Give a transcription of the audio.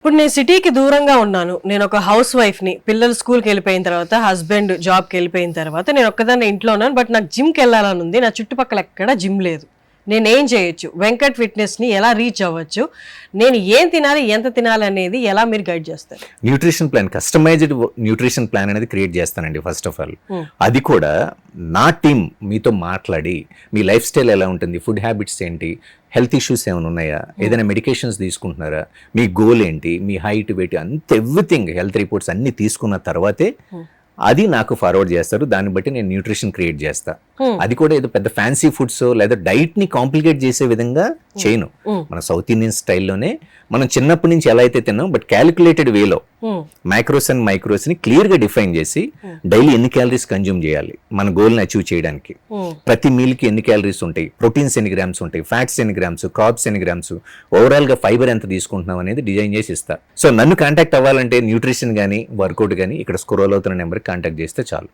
ఇప్పుడు నేను సిటీకి దూరంగా ఉన్నాను. నేను ఒక హౌస్ వైఫ్ని. పిల్లలు స్కూల్కి వెళ్ళిపోయిన తర్వాత, హస్బెండ్ జాబ్కి వెళ్ళిపోయిన తర్వాత నేను ఒక్కదాన్ని ఇంట్లో ఉన్నాను. బట్ నాకు జిమ్కి వెళ్ళాలని ఉంది. నా చుట్టుపక్కల ఎక్కడ జిమ్ లేదు. నేనేం చేయొచ్చు? వెంకట్ ఫిట్నెస్ని ఎలా రీచ్ అవ్వచ్చు? నేను ఏం తినాలి, ఎంత తినాలి అనేది ఎలా మీరు గైడ్ చేస్తారు? Nutrition plan, customized nutrition plan అనేది క్రియేట్ చేస్తానండి ఫస్ట్ ఆఫ్ ఆల్. అది కూడా నా టీం మీతో మాట్లాడి మీ లైఫ్ స్టైల్ ఎలా ఉంటుంది, ఫుడ్ హ్యాబిట్స్ ఏంటి, హెల్త్ ఇష్యూస్ ఏమైనా ఉన్నాయా, ఏదైనా మెడికేషన్స్ తీసుకుంటున్నారా, మీ గోల్ ఏంటి, మీ హైట్ వెయిట్ అంత ఎవ్రీథింగ్ హెల్త్ రిపోర్ట్స్ అన్ని తీసుకున్న తర్వాతే అది నాకు ఫార్వర్డ్ చేస్తారు. దాన్ని బట్టి నేను న్యూట్రిషన్ క్రియేట్ చేస్తా. అది కూడా ఏదో పెద్ద ఫ్యాన్సీ ఫుడ్స్ లేదా డైట్ ని కాంప్లికేట్ చేసే విధంగా చేయను. మన సౌత్ ఇండియన్ స్టైల్లోనే మనం చిన్నప్పటి నుంచి ఎలా అయితే తిన్నాం, బట్ క్యాలిక్యులేటెడ్ వేలో మైక్రోస్ అండ్ మైక్రోస్ ని క్లియర్ గా డిఫైన్ చేసి డైలీ ఎన్ని క్యాలరీస్ కన్జ్యూమ్ చేయాలి మన గోల్ ని అచీవ్ చేయడానికి, ప్రతి మీల్ కి ఎన్ని క్యాలరీస్ ఉంటాయి, ప్రోటీన్స్ ఎన్ని గ్రామ్స్ ఉంటాయి, ఫ్యాట్స్ ఎన్ని గ్రామ్స్, కార్బ్స్ ఎన్ని గ్రామ్స్, ఓవరాల్ గా ఫైబర్ ఎంత తీసుకుంటున్నాం అనేది డిజైన్ చేసి ఇస్తా. సో నన్ను కాంటాక్ట్ అవ్వాలంటే న్యూట్రిషన్ గానీ వర్కౌట్ గానీ ఇక్కడ స్క్రోల్ అవుతున్న నెంబర్కి కాంటాక్ట్ చేస్తే చాలు.